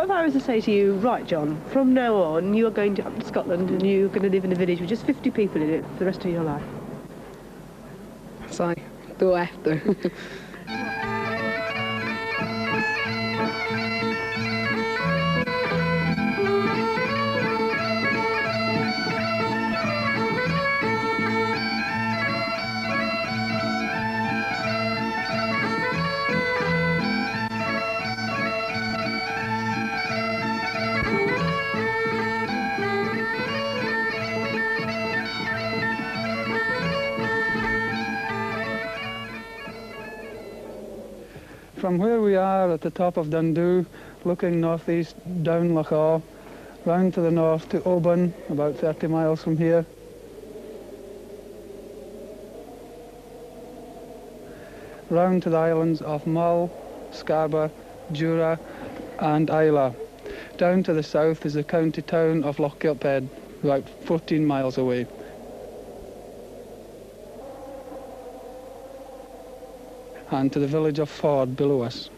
What if I was to say to you, right, John, from now on, you are going to up to Scotland and you're going to live in a village with just 50 people in it for the rest of your life? Så då efter. From where we are at the top of Dundoo, looking northeast down Loch Awe, round to the north to Oban, about 30 miles from here, round to the islands of Mull, Scarborough, Jura and Islay. Down to the south is the county town of Lochgilphead, about 14 miles away. And to the village of Ford below us.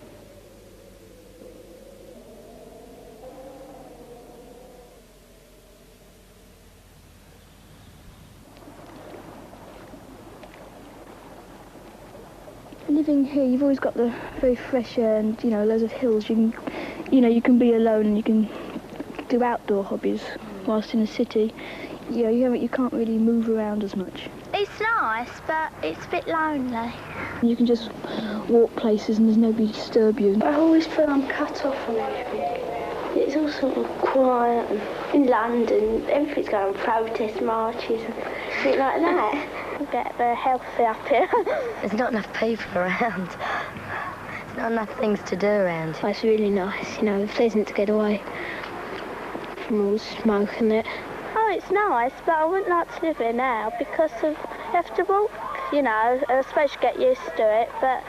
Living here, you've always got the very fresh air and, you know, loads of hills. You can be alone and you can do outdoor hobbies. Whilst in the city, you can't really move around as much. It's nice, but it's a bit lonely. You can just walk places and there's nobody to disturb you. I always feel I'm cut off from everything. It's all sort of quiet, and in London, everything's going on, protest marches and shit like that. I get very healthy up here. There's not enough people around. There's not enough things to do around. It's really nice, pleasant to get away from all the smoke and it. Oh, it's nice, but I wouldn't like to live here now because you have to walk, I suppose you get used to it, but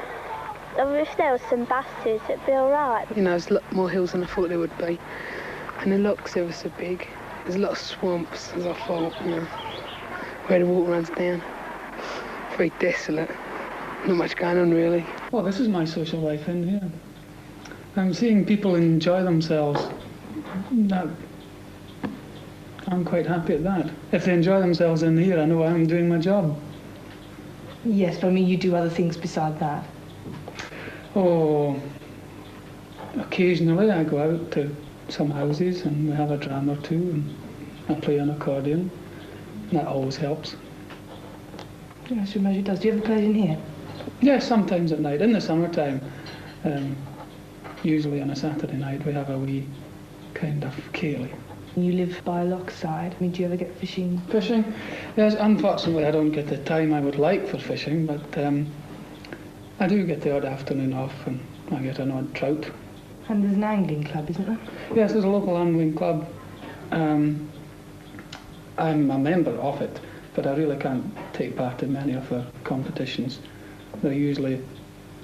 if there was some buses, it'd be all right. There's a lot more hills than I thought there would be. And the loch's ever so big. There's a lot of swamps, as I thought, where the water runs down. Very desolate. Not much going on, really. Well, this is my social life in here. I'm seeing people enjoy themselves. I'm quite happy at that. If they enjoy themselves in here, I know I'm doing my job. Yes, but I mean, you do other things beside that. Oh, occasionally I go out to some houses and we have a dram or two and I play an accordion. That always helps. Yes, I should imagine it does. Do you ever play it in here? Yes, sometimes at night. In the summertime, usually on a Saturday night, we have a wee kind of ceilidh. You live by Lochside. I mean, do you ever get fishing? Fishing? Yes, unfortunately I don't get the time I would like for fishing, but I do get the odd afternoon off and I get an odd trout. And there's an angling club, isn't there? Yes, there's a local angling club. I'm a member of it, but I really can't take part in many of their competitions. They're usually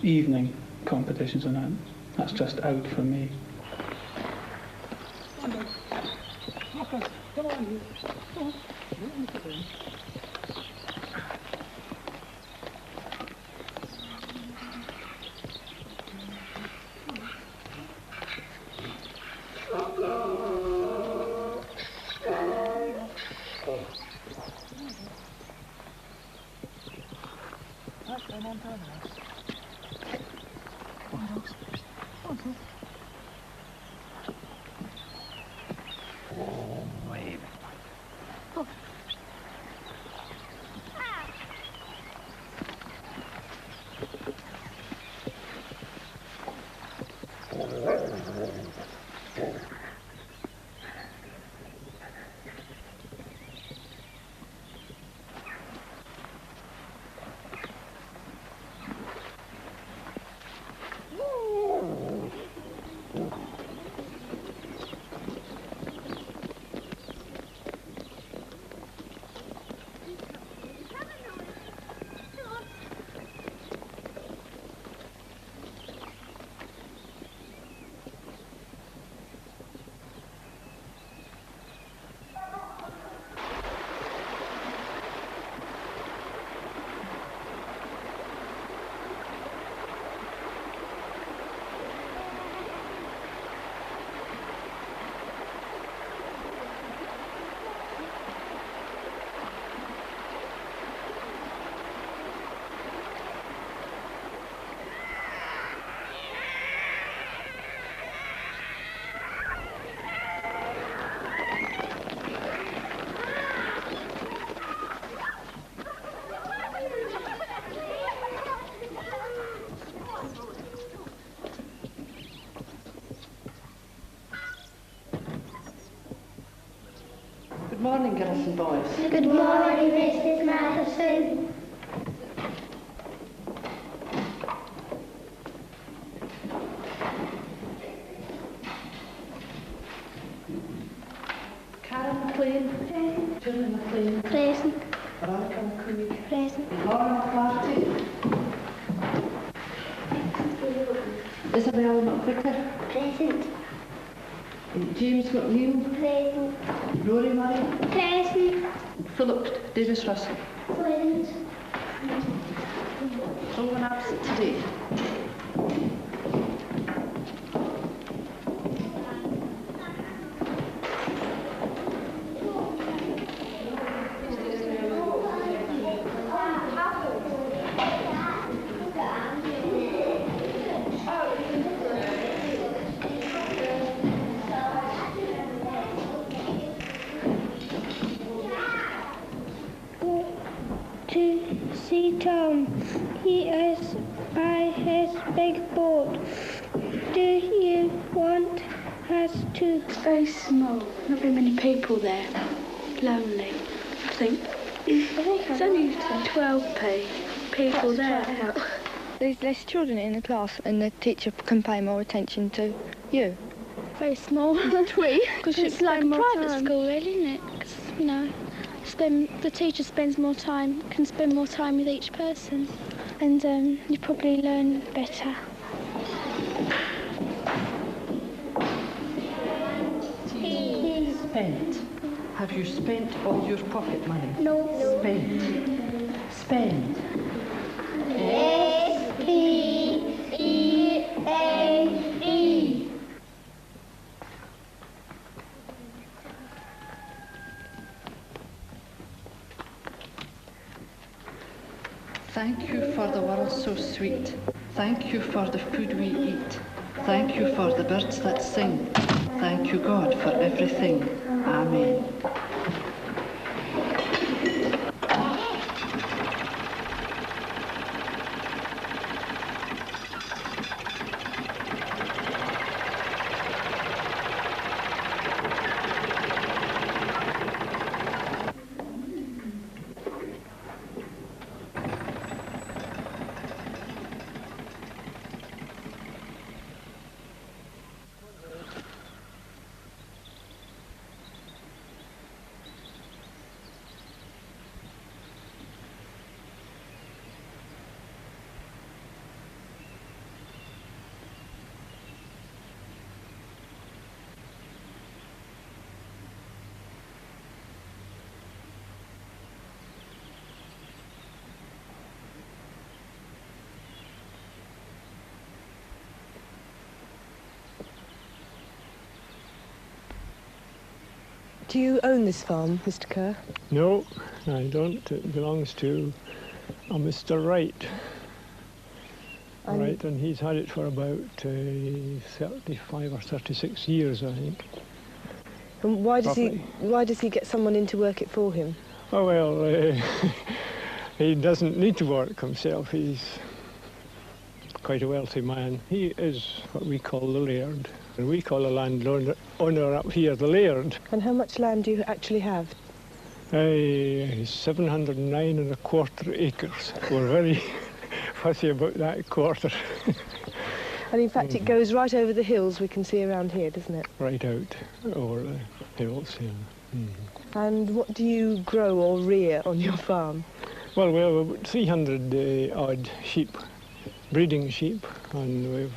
evening competitions and that's just out for me. Come on. Good morning, girls and boys. Good morning, Mrs. Madison. Karen McLean. Present. Julie McLean. Present. Veronica McCoy. Present. Laura McClarty. Isabel McVicker. Present. James McNeil. Present. Rory Murray. Present. Philip Davis Russell. Present. No one absent today. To see Tom. He is by his big boat. Do you want us to? It's very small. Not very many people there. Lonely, I think. It's only 12 people there. There's less children in the class and the teacher can pay more attention to you. Very small. Because it's like a private school, really, isn't it? 'Cause, you know, the teacher spends more time, can spend more time with each person, and you probably learn better. Spent. Have you spent all your pocket money? No. Spent. Spend. S-P-E-N-E. Thank you for the world so sweet. Thank you for the food we eat. Thank you for the birds that sing. Thank you, God, for everything. Amen. Do you own this farm, Mr. Kerr? No, I don't. It belongs to a Mr. Wright. Right, and he's had it for about 35 or 36 years, I think. And why does he get someone in to work it for him? Oh, well, he doesn't need to work himself. He's quite a wealthy man. He is what we call the laird. And we call a landowner up here the laird. And how much land do you actually have? 709 1/4 acres. We're very fussy about that quarter. And in fact, it goes right over the hills we can see around here, doesn't it? Right out over the hills, yeah. And what do you grow or rear on your farm? Well, we have about 300 odd sheep, breeding sheep, and we've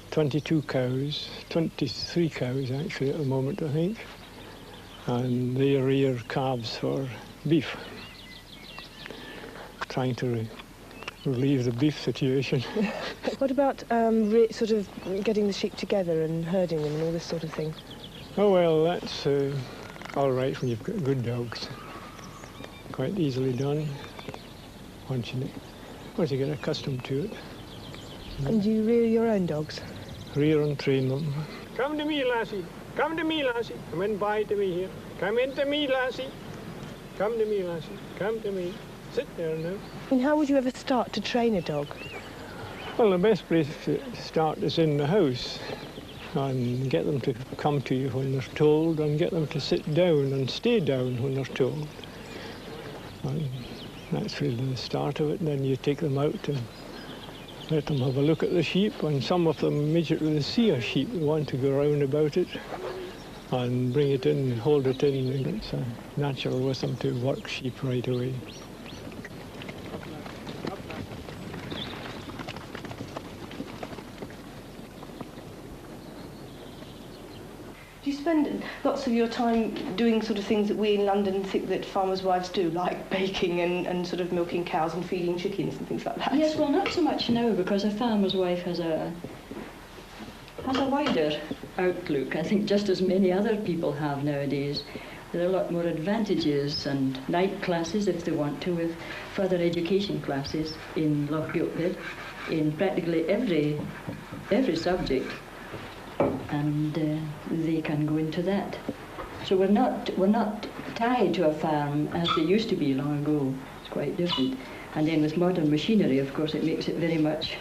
22 cows, 23 cows actually at the moment, I think. And they rear calves for beef. Trying to relieve the beef situation. What about sort of getting the sheep together and herding them and all this sort of thing? Oh, well, that's all right when you've got good dogs. Quite easily done once you get accustomed to it. And do you rear your own dogs? Rear and train them. Come to me, lassie. Come to me, lassie. Come in by to me here. Come in to me, lassie. Come to me, lassie. Come to me. Sit there now. And how would you ever start to train a dog? Well, the best place to start is in the house. and get them to come to you when they're told, and get them to sit down and stay down when they're told. And that's really the start of it. And then you take them out and let them have a look at the sheep, and some of them immediately see a sheep and want to go round about it and bring it in, hold it in, and it's natural with them to work sheep right away. Do you spend lots of your time doing sort of things that we in London think that farmers' wives do, like baking and sort of milking cows and feeding chickens and things like that? Yes, well, not so much now, because a farmer's wife has a wider outlook. I think just as many other people have nowadays. There are a lot more advantages, and night classes, if they want to, with further education classes in Loch Gilphead, in practically every subject. And they can go into that. So we're not tied to a farm as they used to be long ago. It's quite different. And then with modern machinery, of course, it makes it very much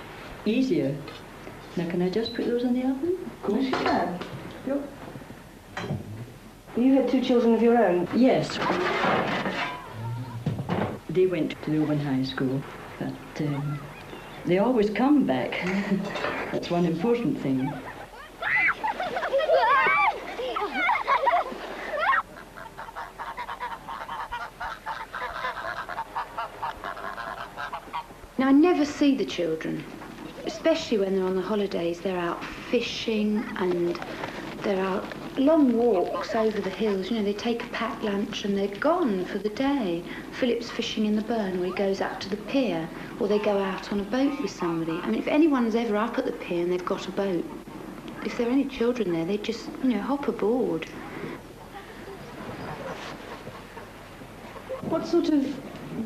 easier. Now, can I just put those in the oven? Of course you can. Yep. You had 2 children of your own? Yes. They went to the Oban High School, but they always come back. That's one important thing. Now, I never see the children, especially when they're on the holidays. They're out fishing and they're out long walks over the hills. You know, they take a packed lunch and they're gone for the day. Philip's fishing in the burn where he goes up to the pier, or they go out on a boat with somebody. I mean, if anyone's ever up at the pier and they've got a boat, if there are any children there, they just, you know, hop aboard. What sort of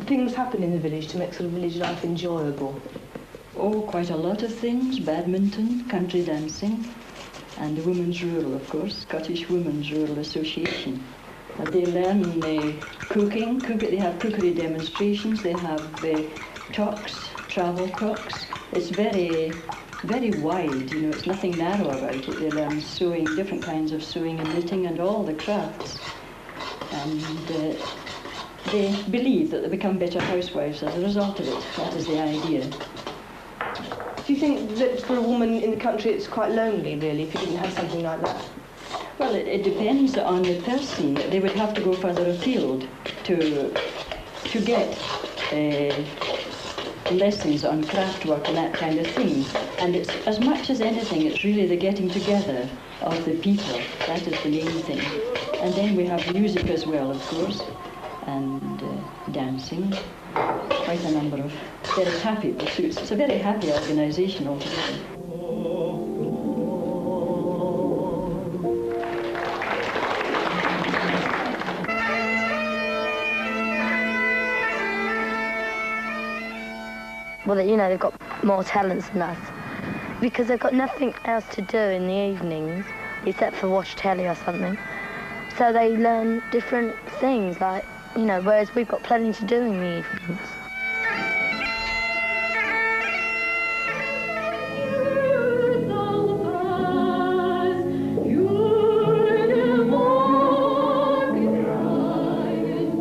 things happen in the village to make sort of village life enjoyable? Oh, quite a lot of things. Badminton, country dancing, and the Women's Rural, of course, Scottish Women's Rural Association. They learn cooking. They have cookery demonstrations. They have talks, travel talks. It's very, very wide, you know, it's nothing narrow about it. They learn sewing, different kinds of sewing and knitting and all the crafts. And they believe that they become better housewives as a result of it. That is the idea. Do you think that for a woman in the country it's quite lonely, really, if you didn't have something like that? Well, it depends on the person. They would have to go further afield to get lessons on craft work and that kind of thing. And it's, as much as anything, it's really the getting together of the people. That is the main thing. And then we have music as well, of course, and dancing. Quite a number of very happy pursuits. It's a very happy organisation altogether. Well, you know, they've got more talents than us because they've got nothing else to do in the evenings except for watch telly or something. So they learn different things, like, you know, whereas we've got plenty to do in the evenings.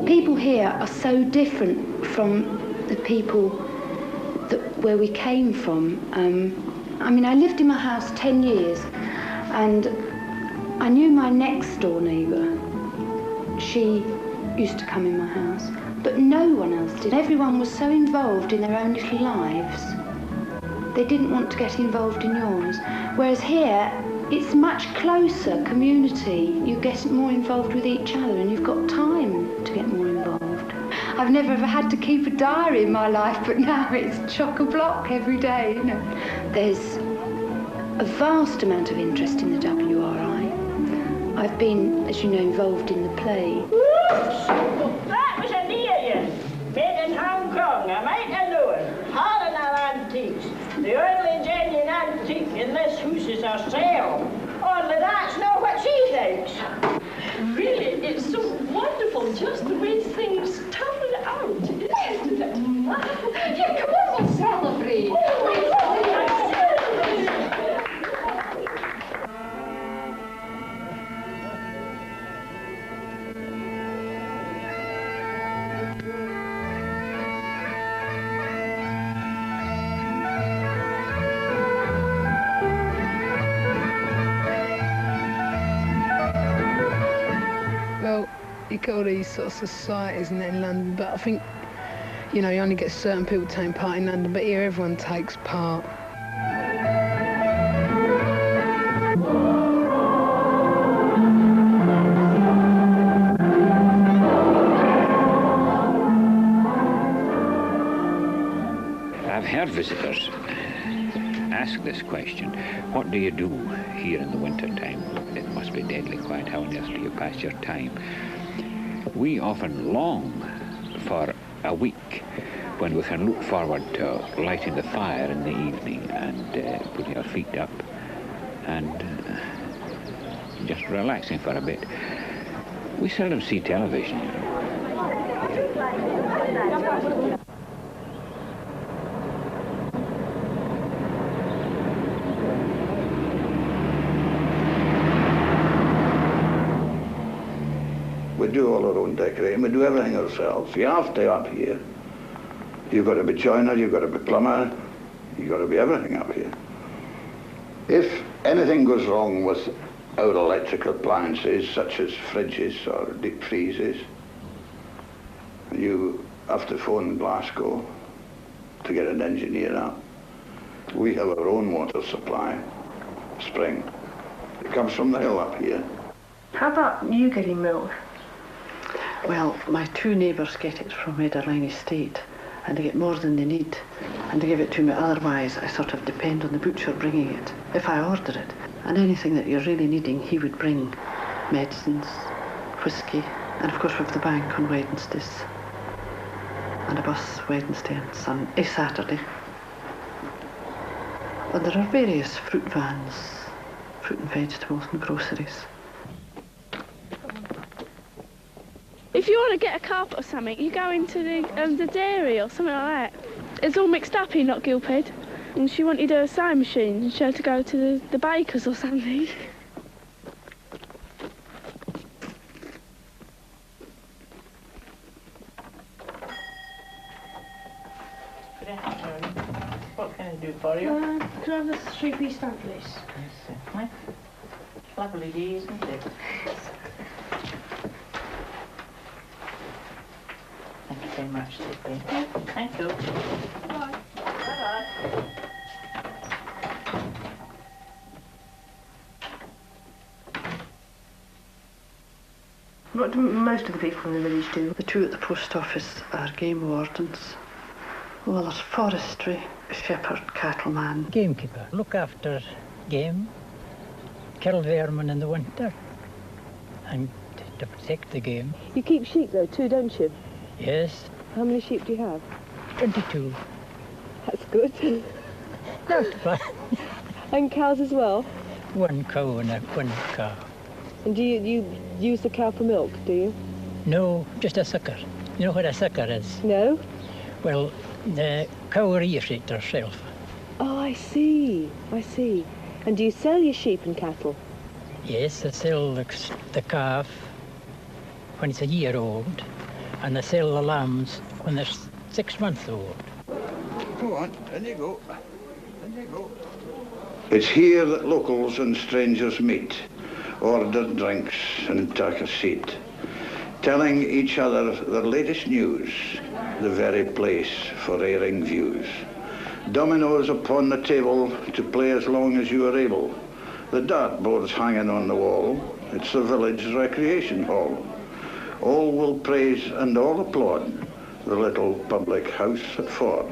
People here are so different from the people where we came from. I mean, I lived in my house 10 years and I knew my next door neighbour. She used to come in my house, but no one else did. Everyone was so involved in their own little lives. They didn't want to get involved in yours. Whereas here, it's much closer community. You get more involved with each other and you've got time to get more involved. I've never ever had to keep a diary in my life, but now it's chock-a-block every day, you know. There's a vast amount of interest in the WRI. I've been, as you know, involved in the play. That was a near you. Made in Hong Kong, I might have known. All in our antiques. The only genuine antique in this house is our sale. Only that's not what she thinks. Really, it's so wonderful just the way things turn out, isn't it? Yeah, come on, we'll celebrate. Well, you get all these sort of societies and that in London, but I think, you know, you only get certain people taking part in London, but here everyone takes part. I've heard visitors ask this question: what do you do here in the winter time? It must be deadly quiet. How on earth do you pass your time? We often long for a week when we can look forward to lighting the fire in the evening and putting our feet up and just relaxing for a bit. We seldom see television, you know. We do all our own decorating, we do everything ourselves. You have to up here. You've got to be joiner, you've got to be plumber, you've got to be everything up here. If anything goes wrong with our electrical appliances, such as fridges or deep freezes, you have to phone Glasgow to get an engineer up. We have our own water supply, spring. It comes from the hill up here. How about you getting milk? Well, my two neighbours get it from Edderline Estate, and they get more than they need, and they give it to me. Otherwise, I sort of depend on the butcher bringing it, if I order it. And anything that you're really needing, he would bring: medicines, whisky, and of course we have the bank on Wednesdays, and a bus Wednesday and Saturday. And there are various fruit vans, fruit and vegetables and groceries. If you want to get a carpet or something, you go into the dairy or something like that. It's all mixed up here, not Gilphead. And she wanted a sewing machine, and she had to go to the baker's or something. Good afternoon. What can I do for you? Can I have a 3-piece stamp, please? Yes, certainly. Lovely day, isn't it? Thank you very much, Tippy. Thank you. Bye. Bye-bye. What do most of the people in the village do? The two at the post office are game wardens. Well, there's forestry, shepherd, cattleman. Gamekeeper. Look after game, kill vermin in the winter, and to protect the game. You keep sheep though too, don't you? Yes. How many sheep do you have? 22. That's good. Not bad. And cows as well? One cow and one calf. And do you use the cow for milk, do you? No, just a sucker. You know what a sucker is? No. Well, the cow rears it herself. Oh, I see. I see. And do you sell your sheep and cattle? Yes, I sell the calf when it's a year old, and I sell the lambs when they're 6 months old. Go on, in you go. In you go. It's here that locals and strangers meet, order drinks and take a seat, telling each other their latest news, the very place for airing views. Dominoes upon the table to play as long as you are able. The dartboards hanging on the wall, it's the village recreation hall. All will praise and all applaud the little public house at Ford.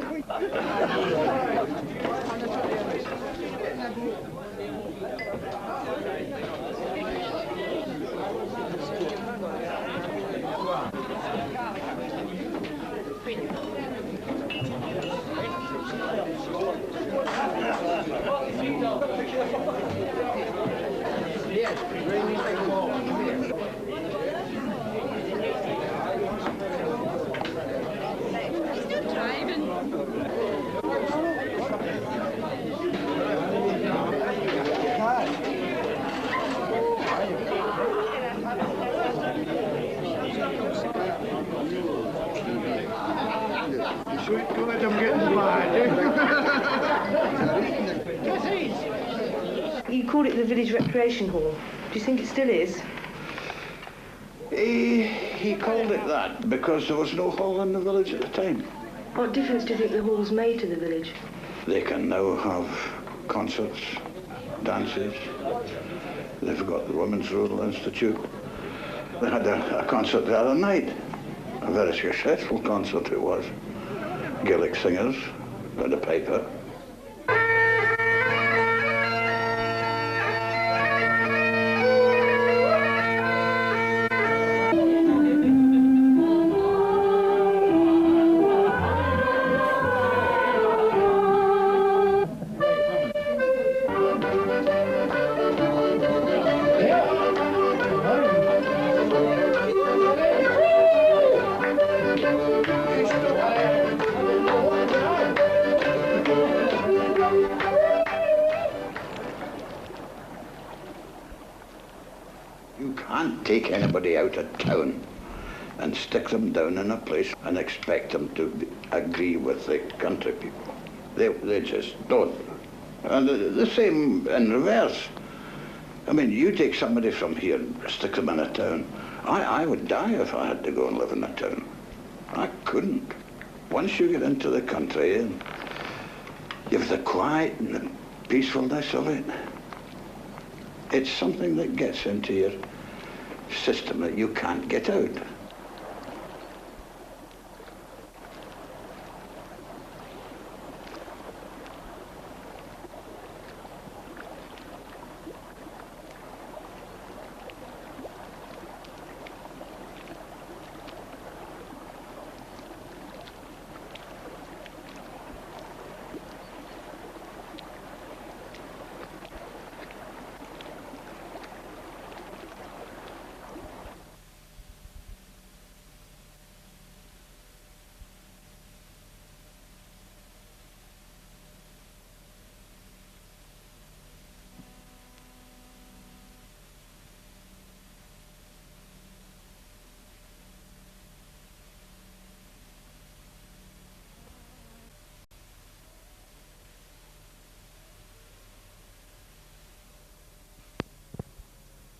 You called it the village recreation hall. Do you think it still is? He called it that because there was no hall in the village at the time. What difference do you think the hall's made to the village? They can now have concerts, dances. They've got the Women's Rural Institute. They had a concert the other night. A very successful concert it was. Gaelic singers, and a piper. You can't take anybody out of town and stick them down in a place and expect them to agree with the country people. They just don't. And the same in reverse. I mean, you take somebody from here and stick them in a town. I would die if I had to go and live in a town. I couldn't. Once you get into the country and you've the quiet and the peacefulness of it, it's something that gets into your system that you can't get out.